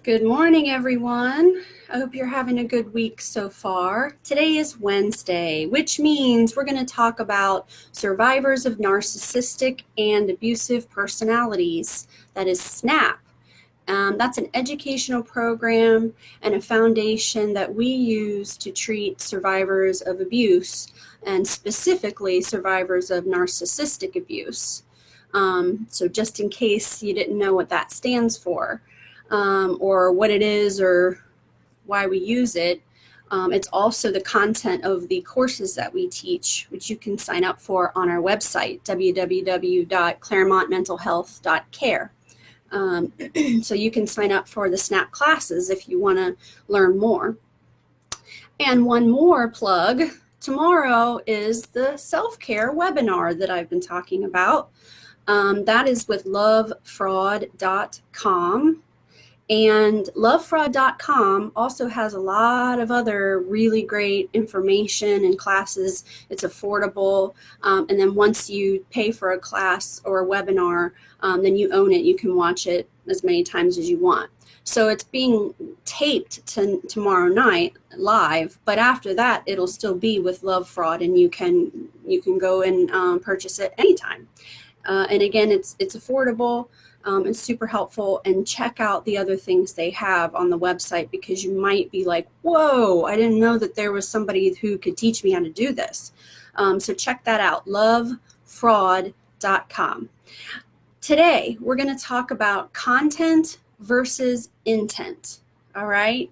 Good morning, everyone. I hope you're having a good week so far. Today is Wednesday, which means we're going to talk about survivors of narcissistic and abusive personalities. That is SNAP. That's an educational program and a foundation that we use to treat survivors of abuse, and specifically survivors of narcissistic abuse. So just in case you didn't know what that stands for, or what it is or why we use it. It's also the content of the courses that we teach, which you can sign up for on our website, www.claremontmentalhealth.care. So you can sign up for the SNAP classes if you want to learn more. And one more plug, tomorrow is the self-care webinar that I've been talking about. That is with lovefraud.com. And lovefraud.com also has a lot of other really great information and classes. It's affordable. And then once you pay for a class or a webinar, then you own it. You can watch it as many times as you want. So it's being taped tomorrow night live, but after that, it'll still be with Love Fraud, and you can go and purchase it anytime. And again, it's affordable. It's super helpful, and check out the other things they have on the website, because you might be like, whoa, I didn't know that there was somebody who could teach me how to do this. So check that out, lovefraud.com. Today, we're going to talk about content versus intent, all right?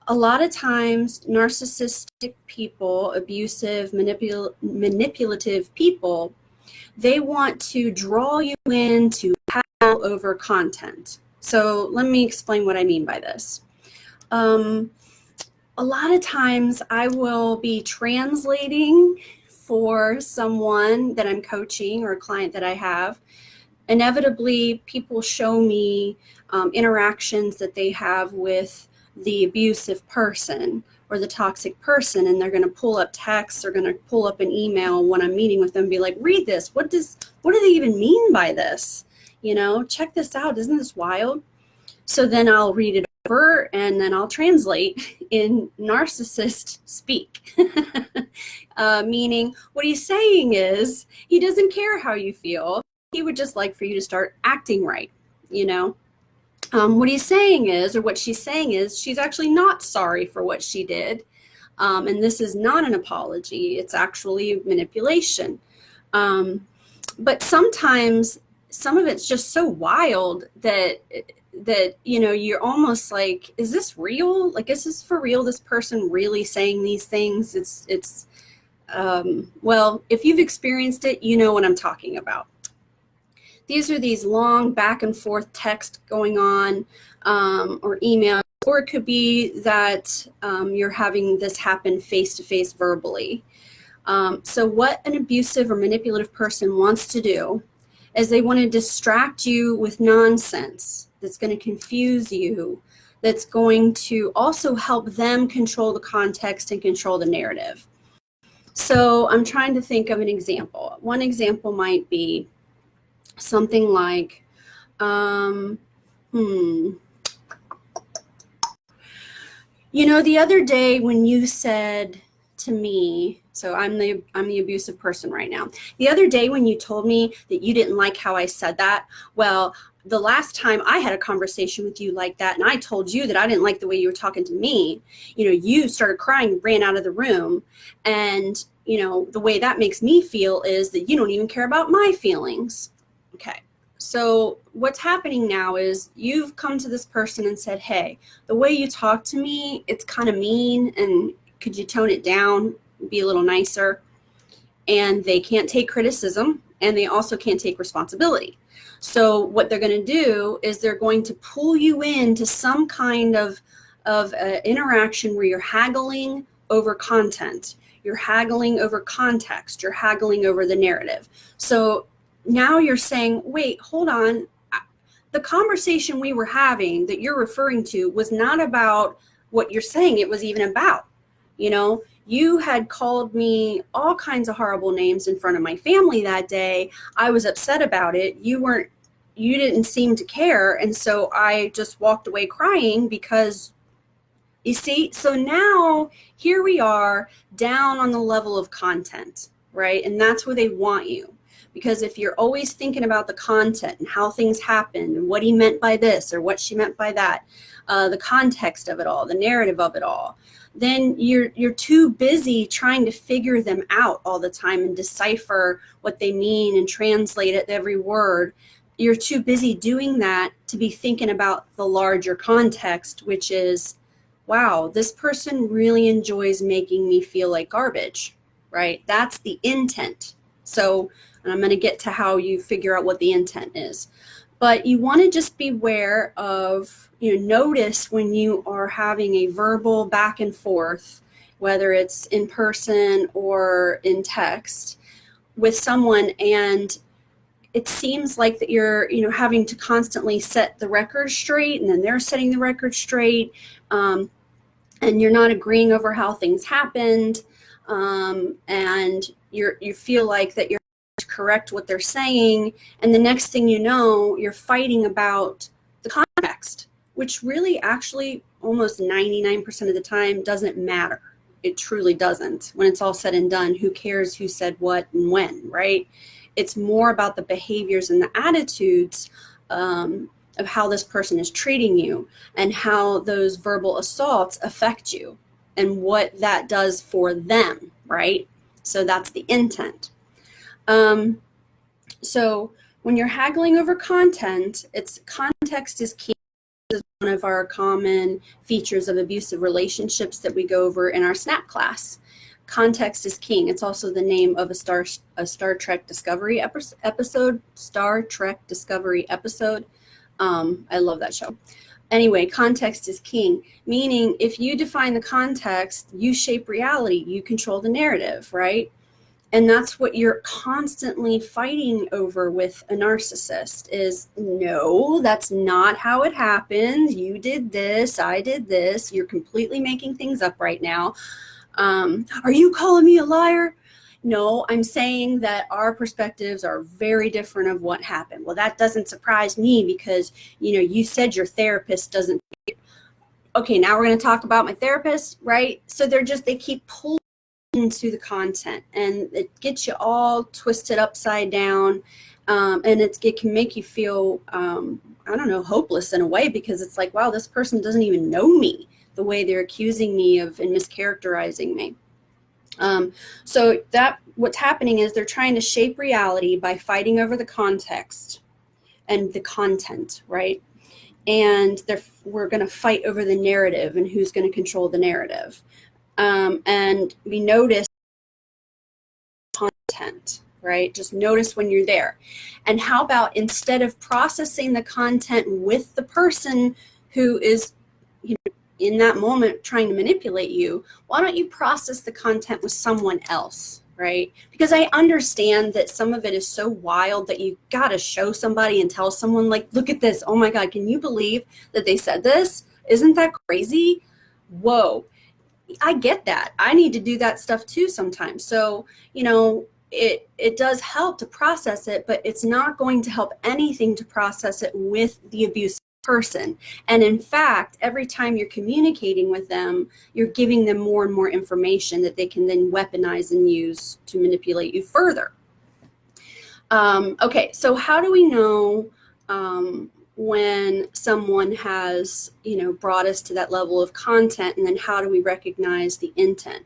A lot of times, narcissistic people, abusive, manipulative people, they want to draw you into over content. So let me explain what I mean by this. A lot of times I will be translating for someone that I'm coaching or a client that I have. Inevitably, people show me interactions that they have with the abusive person or the toxic person, and they're going to pull up texts, or going to pull up an email when I'm meeting with them and be like, read this. What do they even mean by this? Check this out. Isn't this wild? So then I'll read it over, and then I'll translate in narcissist speak. Meaning what he's saying is he doesn't care how you feel. He would just like for you to start acting right. What he's saying is, or what she's saying is, she's actually not sorry for what she did. And this is not an apology. It's actually manipulation. But sometimes some of it's just so wild that you're almost like, is this real? Like, is this for real? This person really saying these things? Well, if you've experienced it, you know what I'm talking about. These are these long back and forth text going on, or email, or it could be that you're having this happen face-to-face verbally. So what an abusive or manipulative person wants to do is they want to distract you with nonsense that's going to confuse you, that's going to also help them control the context and control the narrative. So I'm trying to think of an example. One example might be something like, the other day when you said to me, so I'm the abusive person right now. The other day when you told me that you didn't like how I said that, well, the last time I had a conversation with you like that, and I told you that I didn't like the way you were talking to me, you started crying and ran out of the room. And, the way that makes me feel is that you don't even care about my feelings. Okay. So what's happening now is you've come to this person and said, hey, the way you talk to me, it's kind of mean, and could you tone it down, be a little nicer? And they can't take criticism, and they also can't take responsibility. So what they're going to do is they're going to pull you into some kind of interaction where you're haggling over content, you're haggling over context, you're haggling over the narrative. So now you're saying, wait, hold on. The conversation we were having that you're referring to was not about what you're saying it was even about. You had called me all kinds of horrible names in front of my family that day. I was upset about it. You weren't you didn't seem to care. And so I just walked away crying because, you see, so now here we are down on the level of content, right? And that's where they want you. Because if you're always thinking about the content and how things happened and what he meant by this or what she meant by that, the context of it all, the narrative of it all, then you're too busy trying to figure them out all the time and decipher what they mean and translate it every word. You're too busy doing that to be thinking about the larger context, which is, wow, this person really enjoys making me feel like garbage, right? That's the intent. So, and I'm going to get to how you figure out what the intent is. But you want to just be aware of, notice when you are having a verbal back and forth, whether it's in person or in text with someone, and it seems like that you're, having to constantly set the record straight, and then they're setting the record straight, and you're not agreeing over how things happened, and you feel like that you're to correct what they're saying, and the next thing you know, you're fighting about the context, which really actually almost 99% of the time doesn't matter. It truly doesn't. When it's all said and done, who cares who said what and when, right? It's more about the behaviors and the attitudes of how this person is treating you and how those verbal assaults affect you and what that does for them, right? So that's the intent. So when you're haggling over content, context is key. This is one of our common features of abusive relationships that we go over in our SNAP class. Context is king. It's also the name of a Star Trek Discovery episode. Star Trek Discovery episode. I love that show. Anyway, context is king, meaning if you define the context, you shape reality, you control the narrative, right? And that's what you're constantly fighting over with a narcissist is, no, that's not how it happened. You did this, I did this. You're completely making things up right now. Are you calling me a liar? No, I'm saying that our perspectives are very different of what happened. Well, that doesn't surprise me because, you said your therapist doesn't. Okay, now we're going to talk about my therapist, right? So they keep pulling into the content, and it gets you all twisted upside down, and it can make you feel hopeless in a way, because it's like, wow, this person doesn't even know me the way they're accusing me of and mischaracterizing me. So that what's happening is they're trying to shape reality by fighting over the context and the content, right? And we're going to fight over the narrative and who's going to control the narrative. And we notice content, right? Just notice when you're there. And how about instead of processing the content with the person who is, in that moment trying to manipulate you, why don't you process the content with someone else, right? Because I understand that some of it is so wild that you got to show somebody and tell someone, like, look at this. Oh my God, can you believe that they said this? Isn't that crazy? Whoa. I get that. I need to do that stuff too sometimes. So, it does help to process it, but it's not going to help anything to process it with the abusive person. And in fact, every time you're communicating with them, you're giving them more and more information that they can then weaponize and use to manipulate you further. Okay, so how do we know when someone has, brought us to that level of content, and then how do we recognize the intent?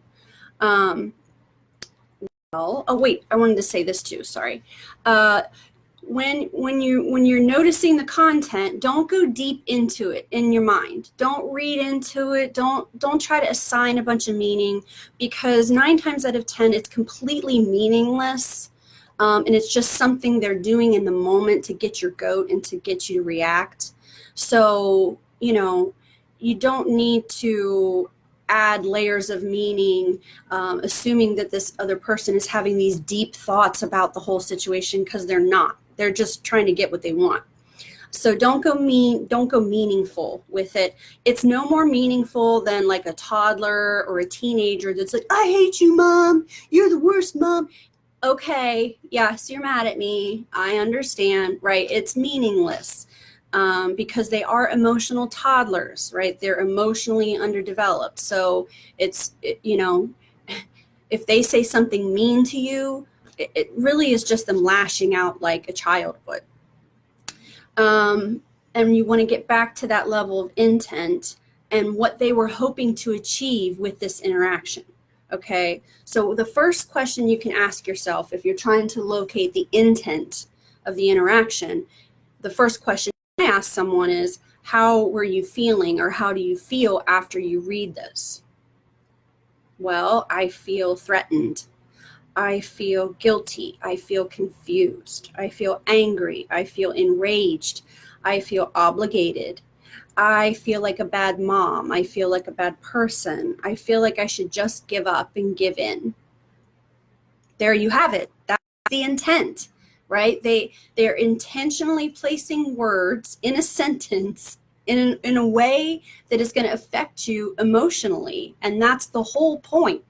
I wanted to say this too, sorry. When you're noticing the content, don't go deep into it in your mind. Don't read into it. Don't try to assign a bunch of meaning, because 9 times out of 10, it's completely meaningless. And it's just something they're doing in the moment to get your goat and to get you to react. So, you don't need to add layers of meaning, assuming that this other person is having these deep thoughts about the whole situation, because they're not. They're just trying to get what they want. So don't go meaningful with it. It's no more meaningful than like a toddler or a teenager that's like, I hate you, Mom. You're the worst, Mom. okay, yes, you're mad at me. I understand, right? It's meaningless because they are emotional toddlers, right? They're emotionally underdeveloped. So you know, if they say something mean to you, it really is just them lashing out like a child would. And you want to get back to that level of intent and what they were hoping to achieve with this interaction. Okay, so the first question you can ask yourself if you're trying to locate the intent of the interaction, the first question I ask someone is, how were you feeling, or how do you feel after you read this? Well, I feel threatened. I feel guilty. I feel confused. I feel angry. I feel enraged. I feel obligated. I feel like a bad mom. I feel like a bad person. I feel like I should just give up and give in. There you have it. That's the intent, right? They're intentionally placing words in a sentence in a way that is going to affect you emotionally. And that's the whole point.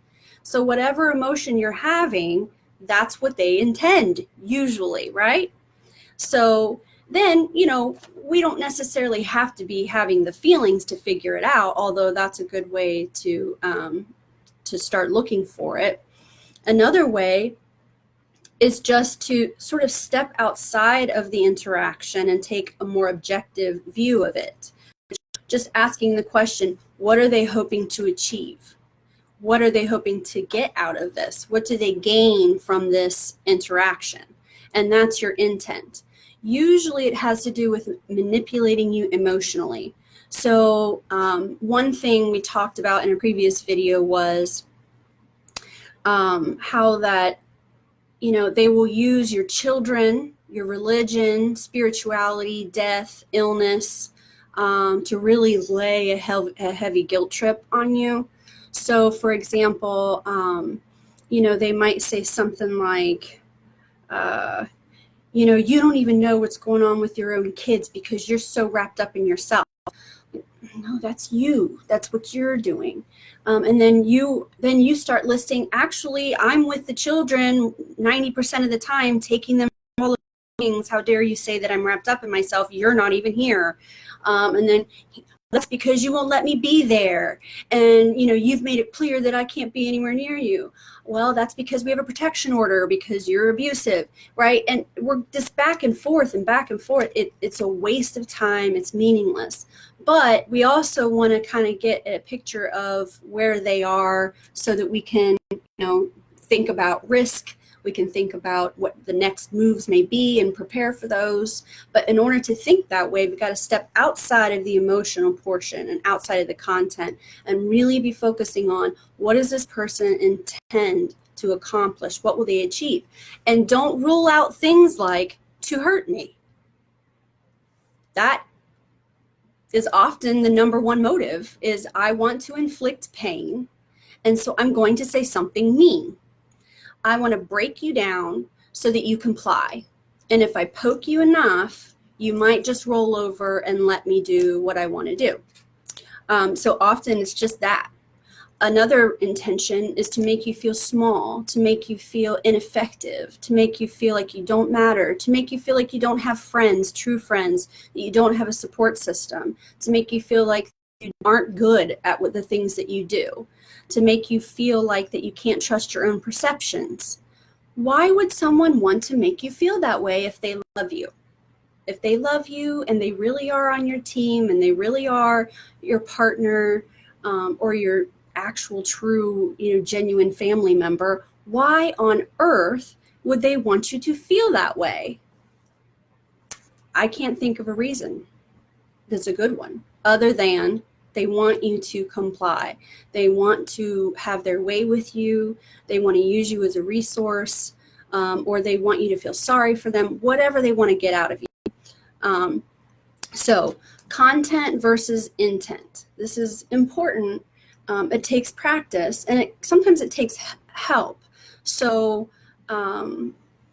So whatever emotion you're having, that's what they intend usually, right? So then, we don't necessarily have to be having the feelings to figure it out, although that's a good way to start looking for it. Another way is just to sort of step outside of the interaction and take a more objective view of it. Just asking the question, what are they hoping to achieve? What are they hoping to get out of this? What do they gain from this interaction? And that's your intent. Usually it has to do with manipulating you emotionally. So one thing we talked about in a previous video was how that, they will use your children, your religion, spirituality, death, illness, to really lay a heavy guilt trip on you. So, for example, they might say something like, you don't even know what's going on with your own kids because you're so wrapped up in yourself. No, that's you. That's what you're doing. And then you start listing, actually, I'm with the children 90% of the time, taking them all the things. How dare you say that I'm wrapped up in myself? You're not even here. And then that's because you won't let me be there. And, you've made it clear that I can't be anywhere near you. Well, that's because we have a protection order because you're abusive, right? And we're just back and forth and back and forth. It's a waste of time. It's meaningless. But we also want to kind of get a picture of where they are so that we can, think about risk. We can think about what the next moves may be and prepare for those. But in order to think that way, we've got to step outside of the emotional portion and outside of the content and really be focusing on, what does this person intend to accomplish? What will they achieve? And don't rule out things like to hurt me. That is often the number one motive, is I want to inflict pain, and so I'm going to say something mean. I want to break you down so that you comply. And if I poke you enough, you might just roll over and let me do what I want to do. So often it's just that. Another intention is to make you feel small, to make you feel ineffective, to make you feel like you don't matter, to make you feel like you don't have friends, true friends, that you don't have a support system, to make you feel like you aren't good at what the things that you do, to make you feel like that you can't trust your own perceptions. Why would someone want to make you feel that way if they love you? If they love you and they really are on your team and they really are your partner, or your actual true, genuine family member, why on earth would they want you to feel that way? I can't think of a reason that's a good one, other than they want you to comply. They want to have their way with you. They want to use you as a resource, or they want you to feel sorry for them, whatever they want to get out of you. So content versus intent. This is important. It takes practice, and sometimes it takes help. So,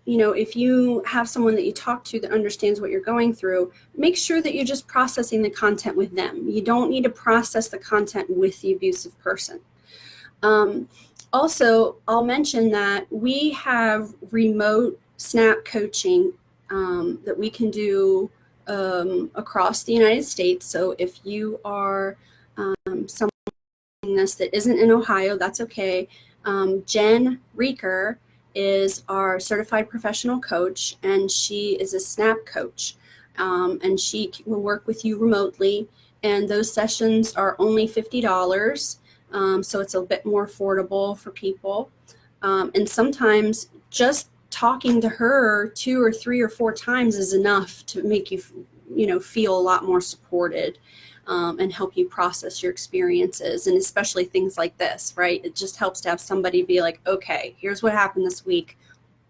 if you have someone that you talk to that understands what you're going through, make sure that you're just processing the content with them. You don't need to process the content with the abusive person. Also, I'll mention that we have remote SNAP coaching that we can do across the United States. So if you are someone this that isn't in Ohio, that's okay. Jen Reeker is our certified professional coach, and she is a SNAP coach, and she will work with you remotely. And those sessions are only $50, so it's a bit more affordable for people. And sometimes just talking to her 2 or 3 or 4 times is enough to make you, feel a lot more supported. And help you process your experiences, and especially things like this, right? It just helps to have somebody be like, okay, here's what happened this week,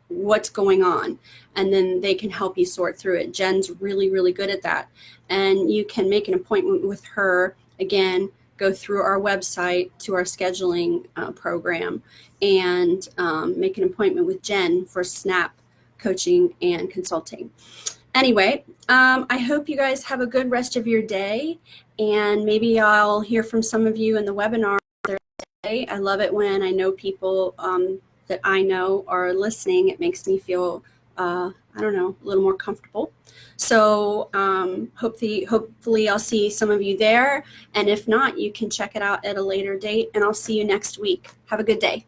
what's going on, and then they can help you sort through it. Jen's really, really good at that, and you can make an appointment with her. Again, go through our website to our scheduling program and make an appointment with Jen for SNAP coaching and consulting. Anyway, I hope you guys have a good rest of your day, and maybe I'll hear from some of you in the webinar today. I love it when I know people that I know are listening. It makes me feel, a little more comfortable. So hopefully I'll see some of you there, and if not, you can check it out at a later date, and I'll see you next week. Have a good day.